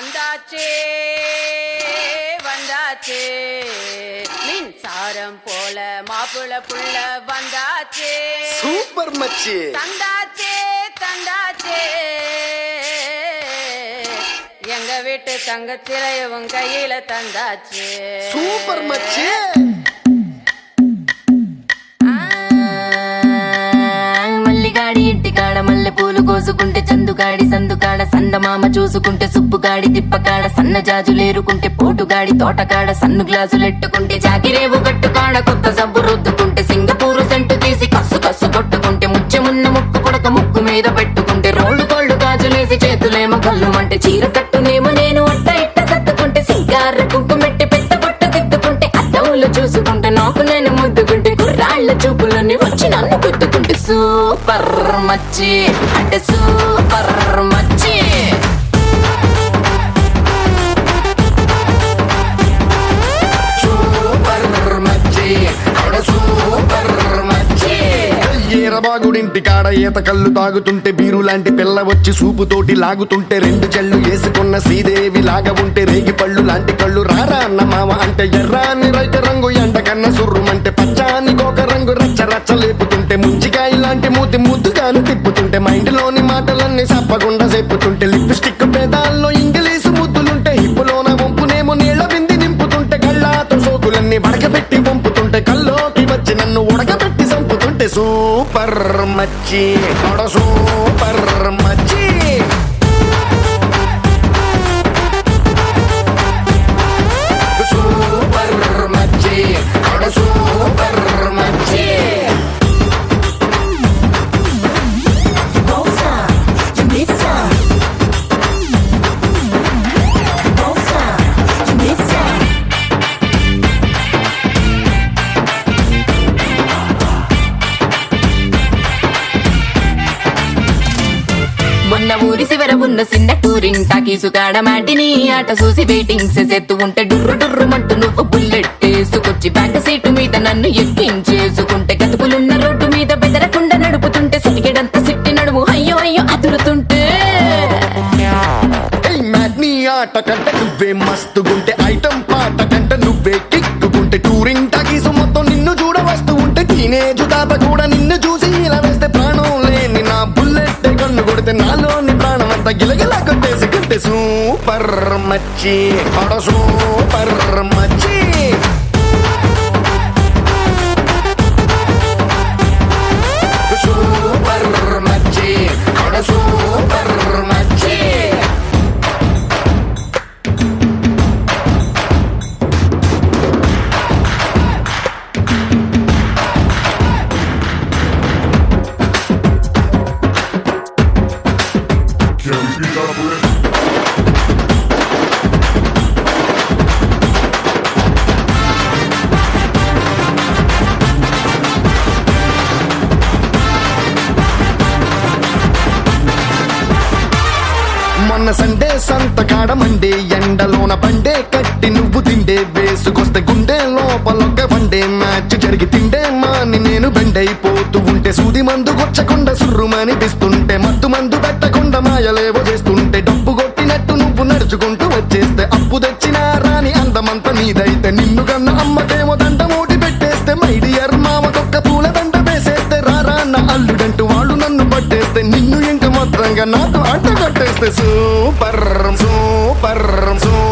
வந்தாச்சே வந்தாச்சே மின்சாரம் போல மாப்பிள புள்ள வந்தாச்சே சூப்பர் மச்சி தந்தாச்சே தந்தாச்சே எங்க வீட்டு தங்கச்சிலைய உன் கையில தந்தாச்சே சூப்பர் மச்சி మల్లిగాడి ఇంటికాడ మల్లె పూలు కోసుకుంటే చందుగాడి సందుకాడ సందమామ చూసుకుంటే సుబ్బుగాడి తిప్పకాడ సన్న జాజులేరుకుంటే పోటుగాడి తోటకాడ సన్ను గ్లాసులెట్టుకుంటే జాకిరేవు కట్టుకాడ కొత్త సబ్బు రుద్దుకుంటే సింగపూరు సెంటు తీసి కస్సు కస్సు కొట్టుకుంటే ముచ్చెమున్న ముక్కు పుడక ముక్కు మీద పెట్టుకుంటే రోళ్ళు కోళ్ళు గాజులేసి చేతులేమో గల్లుమంటే చీర కట్టునేమో నేను అట్ట ఇట్ట సత్తుకుంటే సింగార కుంకుమెట్టి పెద్ద బొట్టు దిద్దుకుంటే అద్దములు చూసుకుంటే నాకు నేను ముద్దుకుంటే కుర్రాళ్ళ చూపులని వచ్చి నన్ను గుద్దుకుంటే సూపర్ మచ్చి అంటే సూపర్ మచ్చి సూపర్ మచ్చి అంటే సూపర్ మచ్చి ఈరబాగుడింటి కాడ ఈత కళ్ళు తాగుతుంటే బీరు లాంటి పిల్ల వచ్చి సూపుతోటి లాగుతుంటే రెండు చెళ్ళు వేసుకున్న శ్రీదేవి లాగా ఉంటే రేగి పళ్ళు లాంటి కళ్ళు రారా అన్న మామ అంటే ఎర్రాని రైత రంగు ఎండ కన్న సుర్రుమంటే పచ్చాని కోక రంగు రచ్చ రచ్చ లేపుతుంటే ముంచికాయ లాంటి మూతి ముద్దుగాను తిప్పుతుంటే మైండ్ లోని మాటలన్నీ సప్పకుండా చెప్పుతుంటే లిప్స్టిక్ పేదాల్లో ఇంగ్లీషు ముద్దులుంటే హిప్పులోన వంపునేమో నీళ్ల బింది నింపుతుంటే కళ్ళాతో సోకులన్నీ వడకబెట్టి వంపుతుంటే కల్లోకి వచ్చి నన్ను ఉడకబెట్టి చంపుతుంటే సూపర్ మచ్చి సూపర్ మచ్చి సూపర్ మచ్చి సూపర్ మచ్చి మొన్న ఊరి శివర ఉన్న చిన్న టూరింగ్ టాకీసుకాడ మాటిని ఆట చూసి వెయిటింగ్ చేసేత్తు ఉంటే డుర్రు డుర్రు మంటూ నువ్వు బుల్లెట్ వేసుకొచ్చి బ్యాక్ సీటు మీద నన్ను ఎక్కించేసుకుంటే గతుకులున్న రోడ్డు మీద బెదరకుండా నడుపుతుంటే సిటికెడంత సిట్టి నడుము అయ్యో అయ్యో అదురుతుంటే నీ ఆట కంట నువ్వే మస్తుగుంటే ఐటమ్ పాట కంట నువ్వే కిక్కుకుంటే టూరింగ్ టాకీసు మొత్తం నిన్ను చూడ వస్తూ ఉంటే టీనేజ్ తాత కూడా నిన్ను చూసి ఇలా వేస్తే ప్రాణం లేని నా బుల్లెట్ కన్ను కొడితే నాలోని ప్రాణం అంతా గిలగిలా కొట్టేసుకుంటే సూపర్ మచ్చి సూపర్ మచ్చి సూపర్ మచ్చి సూపర్ మచ్చి మొన్న సండే సంతకాడ మండే ఎండలోన బండే కట్టి నువ్వు తిండే వేసుకొస్తే గుండె లోపలొక్క వన్డే మ్యాచ్ జరిగి తిండే మాని నేను బెండైపోతూ ఉంటే సూది మందు గొచ్చకుండా సుర్రుమని పిస్తుంటే మత్తు మందు పెట్టకుండా మాయలేవో చేస్తుంటే డబ్బు కొట్టినట్టు నువ్వు నడుచుకుంటూ వచ్చేస్తే అప్పు తెచ్చిన రాని అందమంతా నీదైతే నిన్ను కన్న అమ్మకేమో దండ మూటి పెట్టేస్తే మైడియర్ మామకొక్క పూల దండ వేసేస్తే రారా అన్న అల్లుడంటూ వాళ్ళు నన్ను పట్టేస్తే నిన్ను ఇంకా మాత్రంగా నాతో అంట కట్టేస్తే సూపర్ సూపర్ సూపర్